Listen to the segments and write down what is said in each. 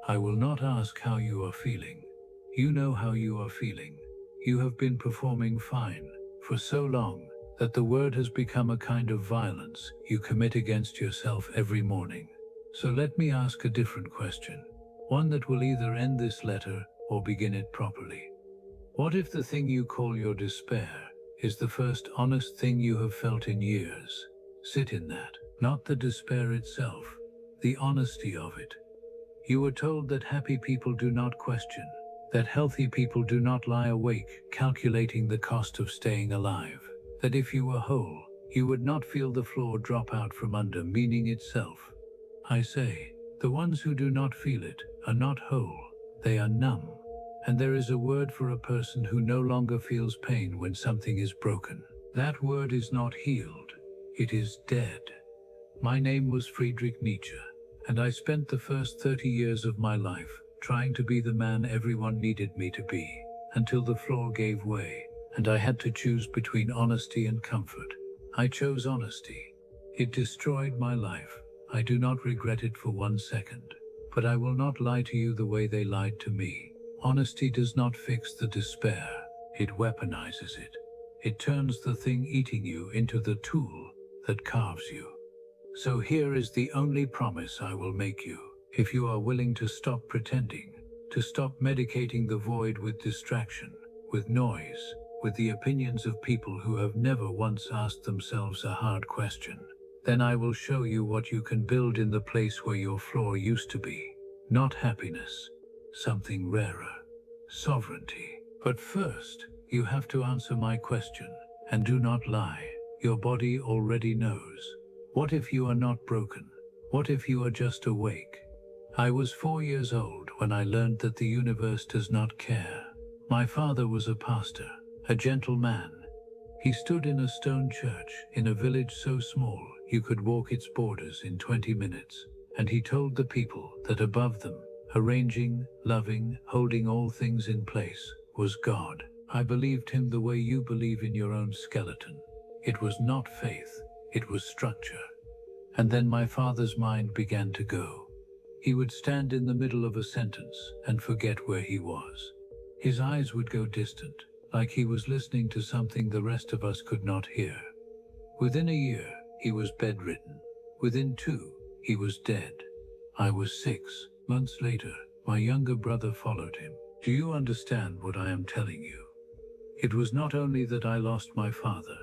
I will not ask how you are feeling. You know how you are feeling. You have been performing fine for so long that the word has become a kind of violence you commit against yourself every morning. So let me ask a different question, one that will either end this letter or begin it properly. What if the thing you call your despair is the first honest thing you have felt in years? Sit in that, not the despair itself, the honesty of it. You were told that happy people do not question, that healthy people do not lie awake calculating the cost of staying alive, that if you were whole, you would not feel the floor drop out from under meaning itself. I say, the ones who do not feel it are not whole, they are numb. And there is a word for a person who no longer feels pain when something is broken. That word is not healed, it is dead. My name was Friedrich Nietzsche, and I spent the first 30 years of my life trying to be the man everyone needed me to be, until the floor gave way, and I had to choose between honesty and comfort. I chose honesty. It destroyed my life. I do not regret it for 1 second, but I will not lie to you the way they lied to me. Honesty does not fix the despair, it weaponizes it. It turns the thing eating you into the tool that carves you. So here is the only promise I will make you. If you are willing to stop pretending, to stop medicating the void with distraction, with noise, with the opinions of people who have never once asked themselves a hard question, then I will show you what you can build in the place where your floor used to be. Not happiness, something rarer, sovereignty. But first, you have to answer my question, and do not lie. Your body already knows. What if you are not broken? What if you are just awake? I was 4 years old when I learned that the universe does not care. My father was a pastor, a gentle man. He stood in a stone church in a village so small you could walk its borders in 20 minutes, and he told the people that above them, arranging, loving, holding all things in place, was God. I believed him the way you believe in your own skeleton. It was not faith, it was structure. And then my father's mind began to go. He would stand in the middle of a sentence and forget where he was. His eyes would go distant, like he was listening to something the rest of us could not hear. Within a year, he was bedridden. Within 2, he was dead. I was 6 months later. My younger brother followed him. Do you understand what I am telling you? It was not only that I lost my father,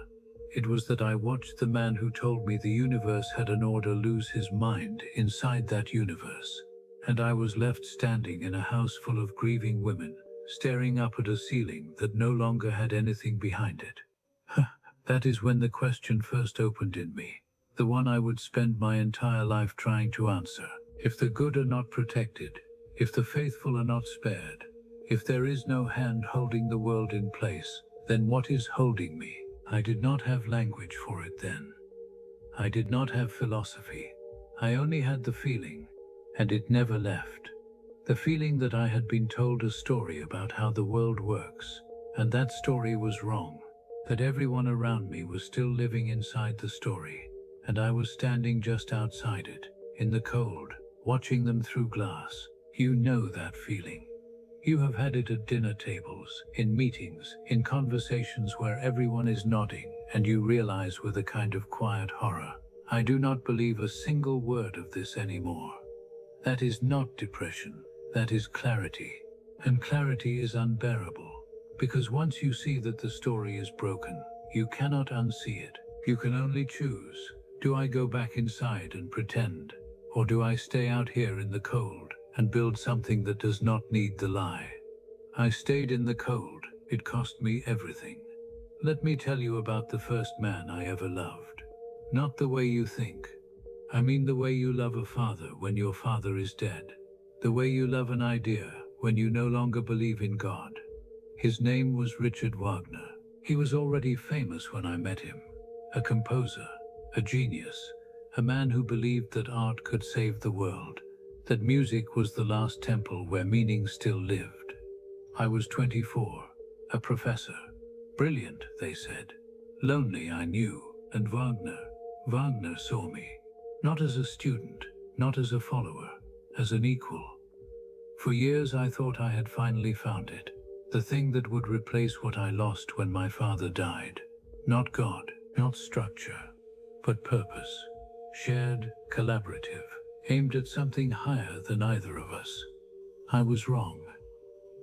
it was that I watched the man who told me the universe had an order lose his mind inside that universe. And I was left standing in a house full of grieving women, staring up at a ceiling that no longer had anything behind it. That is when the question first opened in me, the one I would spend my entire life trying to answer. If the good are not protected, if the faithful are not spared, if there is no hand holding the world in place, then what is holding me? I did not have language for it then. I did not have philosophy. I only had the feeling, and it never left. The feeling that I had been told a story about how the world works, and that story was wrong, that everyone around me was still living inside the story, and I was standing just outside it, in the cold, watching them through glass. You know that feeling. You have had it at dinner tables, in meetings, in conversations where everyone is nodding, and you realize with a kind of quiet horror, I do not believe a single word of this anymore. That is not depression, that is clarity. And clarity is unbearable, because once you see that the story is broken, you cannot unsee it. You can only choose, do I go back inside and pretend, or do I stay out here in the cold and build something that does not need the lie? I stayed in the cold. It cost me everything. Let me tell you about the first man I ever loved. Not the way you think. I mean the way you love a father when your father is dead. The way you love an idea when you no longer believe in God. His name was Richard Wagner. He was already famous when I met him. A composer, a genius, a man who believed that art could save the world, that music was the last temple where meaning still lived. I was 24, a professor. Brilliant, they said. Lonely, I knew. And Wagner saw me. Not as a student, not as a follower, as an equal. For years I thought I had finally found it, the thing that would replace what I lost when my father died. Not God, not structure, but purpose. Shared, collaborative, aimed at something higher than either of us. I was wrong.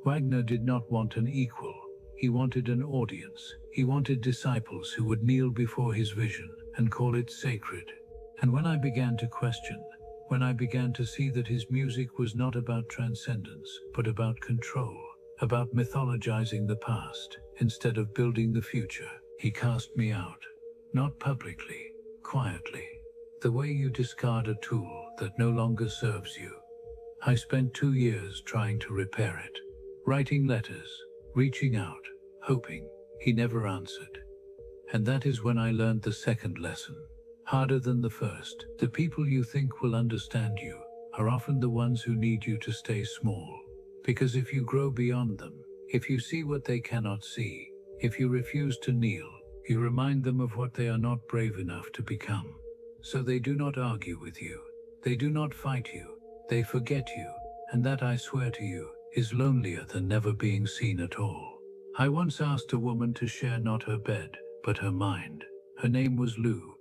Wagner did not want an equal. He wanted an audience. He wanted disciples who would kneel before his vision and call it sacred. And when I began to question, when I began to see that his music was not about transcendence, but about control, about mythologizing the past instead of building the future, he cast me out. Not publicly, quietly, the way you discard a tool that no longer serves you. I spent 2 years trying to repair it, writing letters, reaching out, hoping. He never answered. And that is when I learned the second lesson. Harder than the first, the people you think will understand you are often the ones who need you to stay small. Because if you grow beyond them, if you see what they cannot see, if you refuse to kneel, you remind them of what they are not brave enough to become. So they do not argue with you. They do not fight you. They forget you. And that, I swear to you, is lonelier than never being seen at all. I once asked a woman to share not her bed, but her mind. Her name was Lou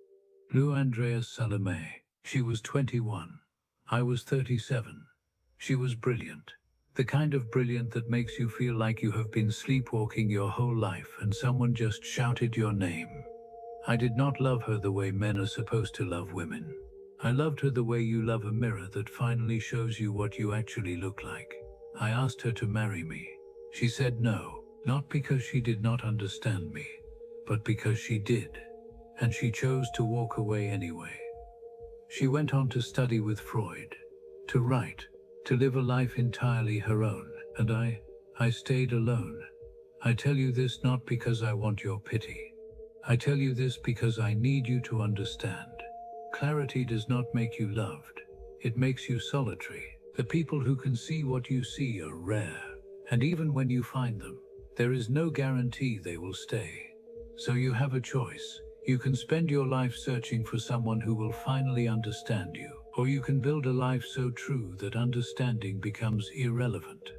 Andreas Salome. She was 21. I was 37. She was brilliant. The kind of brilliant that makes you feel like you have been sleepwalking your whole life and someone just shouted your name. I did not love her the way men are supposed to love women. I loved her the way you love a mirror that finally shows you what you actually look like. I asked her to marry me. She said no, not because she did not understand me, but because she did. And she chose to walk away anyway. She went on to study with Freud, to write, to live a life entirely her own, and I stayed alone. I tell you this not because I want your pity. I tell you this because I need you to understand. Clarity does not make you loved. It makes you solitary. The people who can see what you see are rare, and even when you find them, there is no guarantee they will stay. So you have a choice. You can spend your life searching for someone who will finally understand you, or you can build a life so true that understanding becomes irrelevant.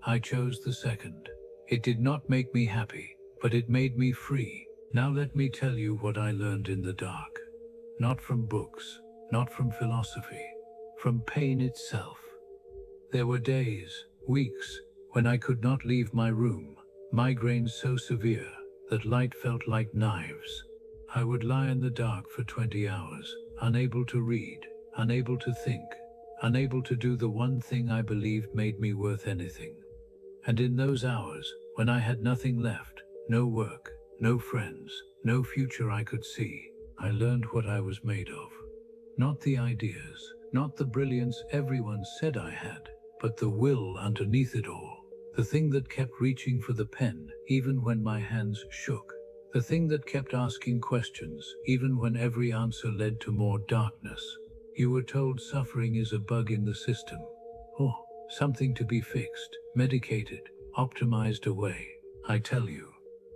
I chose the second. It did not make me happy, but it made me free. Now let me tell you what I learned in the dark. Not from books, not from philosophy, from pain itself. There were days, weeks, when I could not leave my room, migraines so severe that light felt like knives. I would lie in the dark for 20 hours, unable to read, unable to think, unable to do the one thing I believed made me worth anything. And in those hours, when I had nothing left, no work, no friends, no future I could see, I learned what I was made of. Not the ideas, not the brilliance everyone said I had, but the will underneath it all. The thing that kept reaching for the pen, even when my hands shook. The thing that kept asking questions, even when every answer led to more darkness. You were told suffering is a bug in the system. Oh, something to be fixed, medicated, optimized away. I tell you,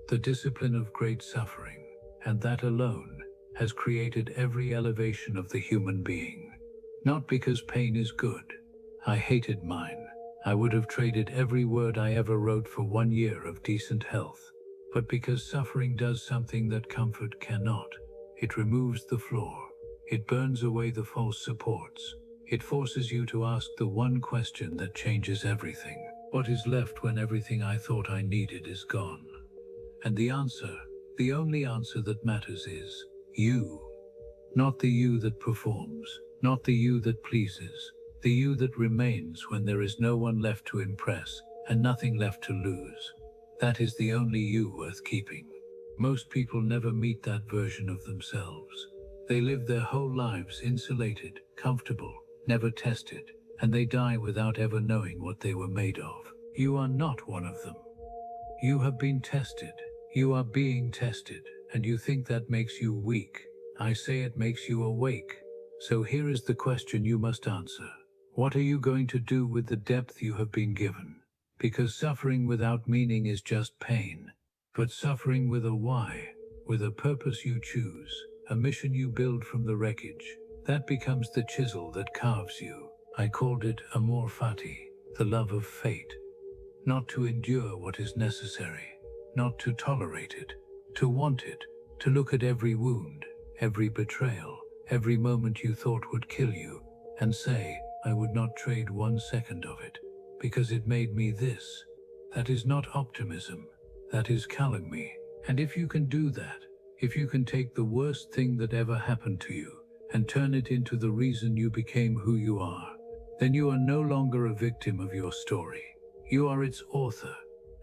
the discipline of great suffering, and that alone, has created every elevation of the human being. Not because pain is good. I hated mine. I would have traded every word I ever wrote for 1 year of decent health. But because suffering does something that comfort cannot. It removes the floor. It burns away the false supports. It forces you to ask the one question that changes everything. What is left when everything I thought I needed is gone? And the answer, the only answer that matters is you. Not the you that performs, not the you that pleases, the you that remains when there is no one left to impress and nothing left to lose. That is the only you worth keeping. Most people never meet that version of themselves. They live their whole lives insulated, comfortable, never tested, and they die without ever knowing what they were made of. You are not one of them. You have been tested. You are being tested, and you think that makes you weak. I say it makes you awake. So here is the question you must answer. What are you going to do with the depth you have been given? Because suffering without meaning is just pain. But suffering with a why, with a purpose you choose, a mission you build from the wreckage, that becomes the chisel that carves you. I called it Amor Fati. the love of fate. Not to endure what is necessary, not to tolerate it, to want it, to look at every wound, every betrayal, every moment you thought would kill you, and say, I would not trade 1 second of it, because it made me this. That is not optimism, that is calumny. And if you can do that, if you can take the worst thing that ever happened to you and turn it into the reason you became who you are, then you are no longer a victim of your story. You are its author.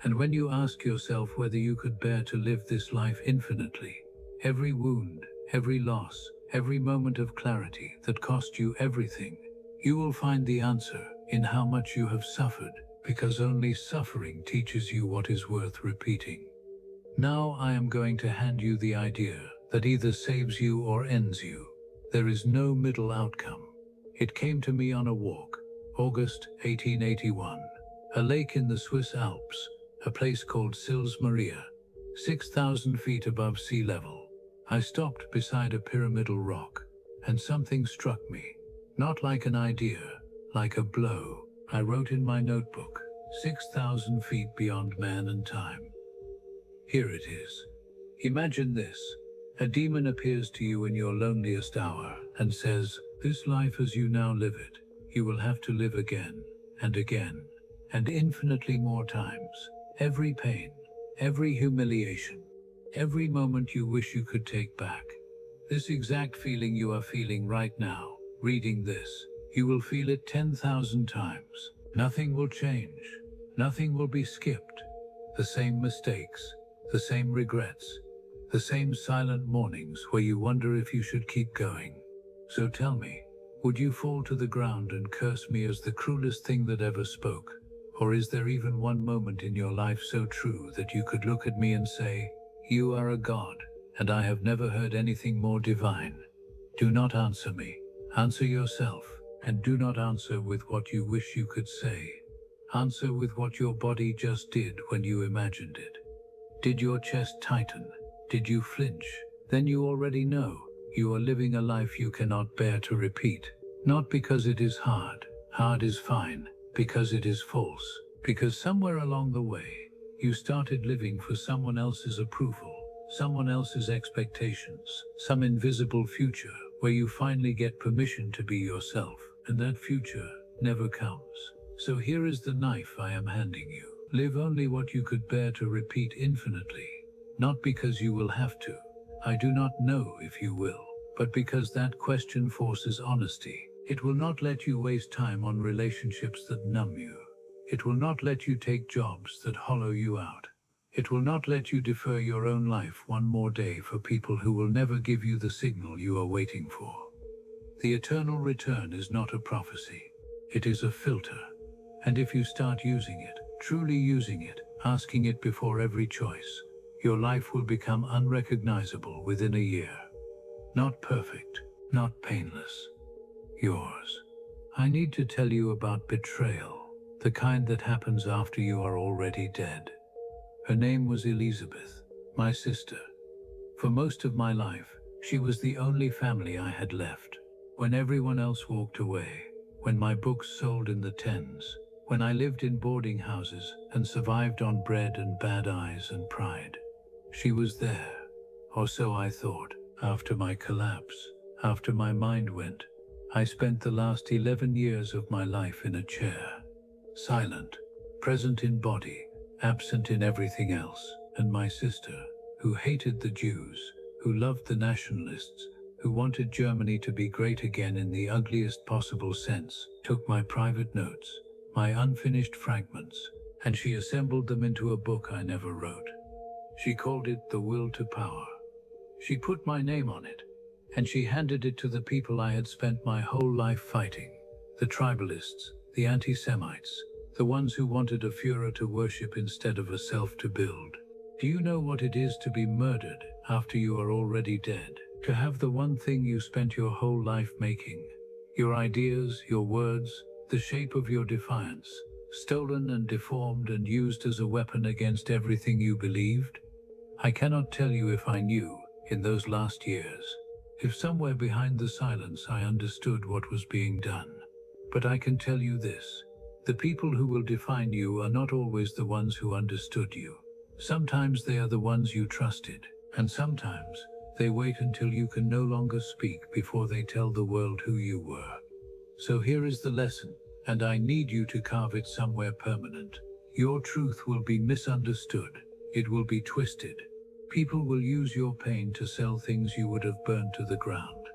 And when you ask yourself whether you could bear to live this life infinitely, every wound, every loss, every moment of clarity that cost you everything, you will find the answer in how much you have suffered, because only suffering teaches you what is worth repeating. Now I am going to hand you the idea that either saves you or ends you. There is no middle outcome. It came to me on a walk, August 1881, a lake in the Swiss Alps, a place called Sils Maria, 6,000 feet above sea level. I stopped beside a pyramidal rock, and something struck me. Not like an idea, like a blow. I wrote in my notebook, 6,000 feet beyond man and time. Here it is. Imagine this. A demon appears to you in your loneliest hour and says, this life as you now live it, you will have to live again, and again, and infinitely more times. Every pain, every humiliation, every moment you wish you could take back. This exact feeling you are feeling right now, reading this, you will feel it 10,000 times. Nothing will change. Nothing will be skipped. The same mistakes, the same regrets, the same silent mornings where you wonder if you should keep going. So tell me, would you fall to the ground and curse me as the cruelest thing that ever spoke? Or is there even one moment in your life so true that you could look at me and say, you are a god, and I have never heard anything more divine? Do not answer me. Answer yourself, and do not answer with what you wish you could say. Answer with what your body just did when you imagined it. Did your chest tighten? Did you flinch? Then you already know you are living a life you cannot bear to repeat. Not because it is hard. Hard is fine. Because it is false. Because somewhere along the way, you started living for someone else's approval, someone else's expectations, some invisible future where you finally get permission to be yourself, and that future never comes. So here is the knife I am handing you. Live only what you could bear to repeat infinitely. Not because you will have to. I do not know if you will, but because that question forces honesty. It will not let you waste time on relationships that numb you. It will not let you take jobs that hollow you out. It will not let you defer your own life one more day for people who will never give you the signal you are waiting for. The eternal return is not a prophecy. It is a filter. And if you start using it, truly using it, asking it before every choice, your life will become unrecognizable within a year. Not perfect, not painless. Yours. I need to tell you about betrayal, the kind that happens after you are already dead. Her name was Elizabeth, my sister. For most of my life, she was the only family I had left. When everyone else walked away, when my books sold in the tens, when I lived in boarding houses and survived on bread and bad eyes and pride, she was there, or so I thought. After my collapse, after my mind went, I spent the last 11 years of my life in a chair, silent, present in body, absent in everything else. And my sister, who hated the Jews, who loved the nationalists, who wanted Germany to be great again in the ugliest possible sense, took my private notes, my unfinished fragments, and she assembled them into a book I never wrote. She called it The Will to Power. She put my name on it, and she handed it to the people I had spent my whole life fighting, the tribalists, the anti-Semites, the ones who wanted a Führer to worship instead of a self to build. Do you know what it is to be murdered after you are already dead? To have the one thing you spent your whole life making, your ideas, your words, the shape of your defiance, stolen and deformed and used as a weapon against everything you believed? I cannot tell you if I knew, in those last years, if somewhere behind the silence I understood what was being done. But I can tell you this, The people who will define you are not always the ones who understood you. Sometimes they are the ones you trusted, and sometimes they wait until you can no longer speak before they tell the world who you were. So here is the lesson, and I need you to carve it somewhere permanent. Your truth will be misunderstood. It will be twisted. People will use your pain to sell things you would have burned to the ground.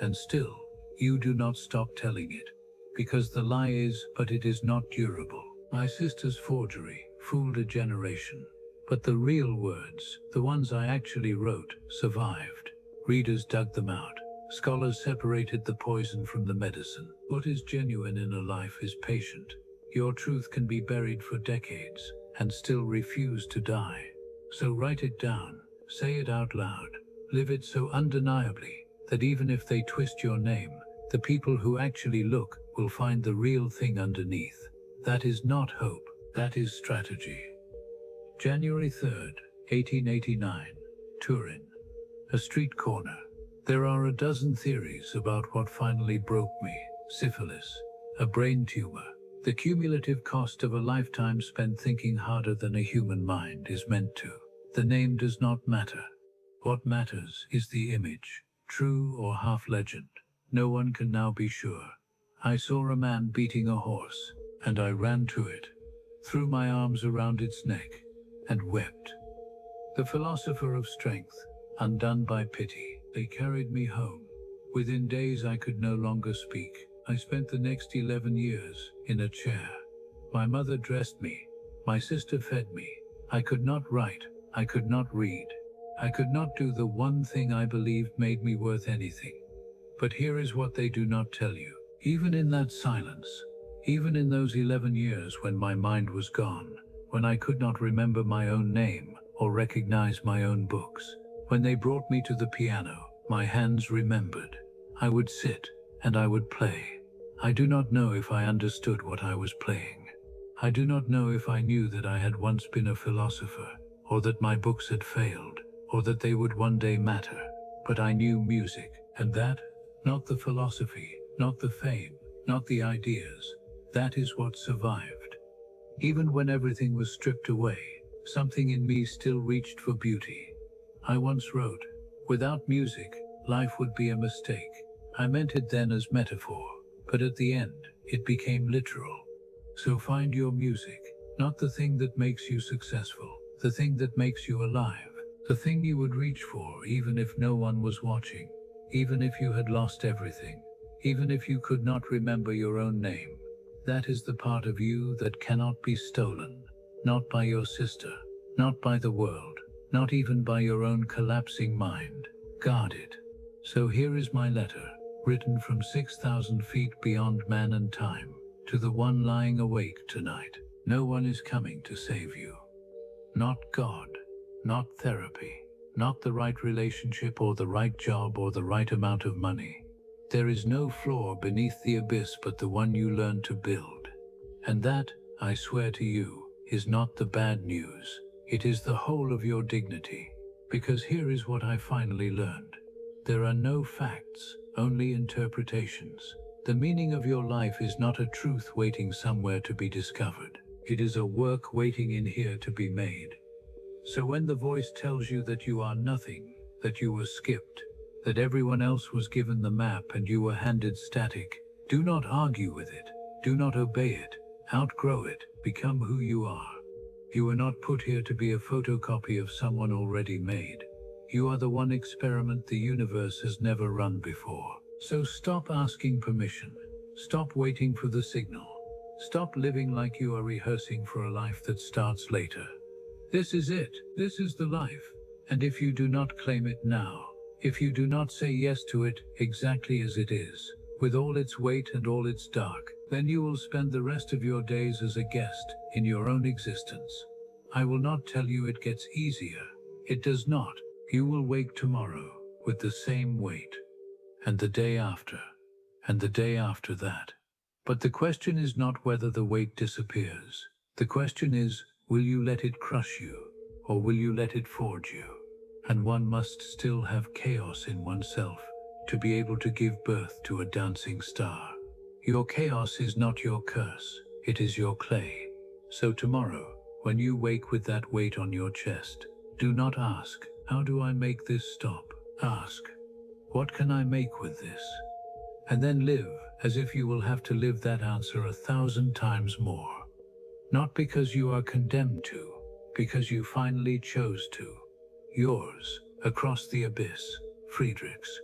And still, you do not stop telling it. Because the lie is, but it is not durable. My sister's forgery fooled a generation. But the real words, the ones I actually wrote, survived. Readers dug them out. Scholars separated the poison from the medicine. What is genuine in a life is patient. Your truth can be buried for decades and still refuse to die. So write it down, say it out loud, live it so undeniably that even if they twist your name, the people who actually look will find the real thing underneath. That is not hope, that is strategy. January 3rd, 1889, Turin. A street corner. There are a dozen theories about what finally broke me. Syphilis, a brain tumor. The cumulative cost of a lifetime spent thinking harder than a human mind is meant to. The name does not matter. What matters is the image, true or half legend. No one can now be sure. I saw a man beating a horse, and I ran to it, threw my arms around its neck, and wept. The philosopher of strength, undone by pity, they carried me home. Within days I could no longer speak. I spent the next 11 years in a chair. My mother dressed me. My sister fed me. I could not write. I could not read. I could not do the one thing I believed made me worth anything. But here is what they do not tell you. Even in that silence, even in those 11 years when my mind was gone, when I could not remember my own name or recognize my own books, when they brought me to the piano, my hands remembered. I would sit and I would play. I do not know if I understood what I was playing. I do not know if I knew that I had once been a philosopher, or that my books had failed, or that they would one day matter. But I knew music, and that, not the philosophy, not the fame, not the ideas, that is what survived. Even when everything was stripped away, something in me still reached for beauty. I once wrote, without music, life would be a mistake. I meant it then as metaphor, but at the end, it became literal. So find your music, not the thing that makes you successful, the thing that makes you alive, the thing you would reach for even if no one was watching, even if you had lost everything, even if you could not remember your own name. That is the part of you that cannot be stolen, not by your sister, not by the world, not even by your own collapsing mind. Guard it. So here is my letter, written from 6,000 feet beyond man and time, to the one lying awake tonight. No one is coming to save you. Not God, not therapy, not the right relationship or the right job or the right amount of money. There is no floor beneath the abyss but the one you learn to build. And that, I swear to you, is not the bad news. It is the whole of your dignity. Because here is what I finally learned. There are no facts, only interpretations. The meaning of your life is not a truth waiting somewhere to be discovered. It is a work waiting in here to be made. So when the voice tells you that you are nothing, that you were skipped, that everyone else was given the map and you were handed static, do not argue with it. Do not obey it. Outgrow it. Become who you are. You were not put here to be a photocopy of someone already made. You are the one experiment the universe has never run before. So stop asking permission. Stop waiting for the signal. Stop living like you are rehearsing for a life that starts later. This is it. This is the life. And if you do not claim it now, if you do not say yes to it exactly as it is, with all its weight and all its dark, then you will spend the rest of your days as a guest in your own existence. I will not tell you it gets easier. It does not. You will wake tomorrow with the same weight, and the day after, and the day after that. But the question is not whether the weight disappears. The question is, will you let it crush you, or will you let it forge you? And one must still have chaos in oneself to be able to give birth to a dancing star. Your chaos is not your curse. It is your clay. So tomorrow, when you wake with that weight on your chest, do not ask, how do I make this stop? Ask, what can I make with this? And then live as if you will have to live that answer 1,000 times more. Not because you are condemned to, because you finally chose to. Yours, across the abyss, Friedrichs.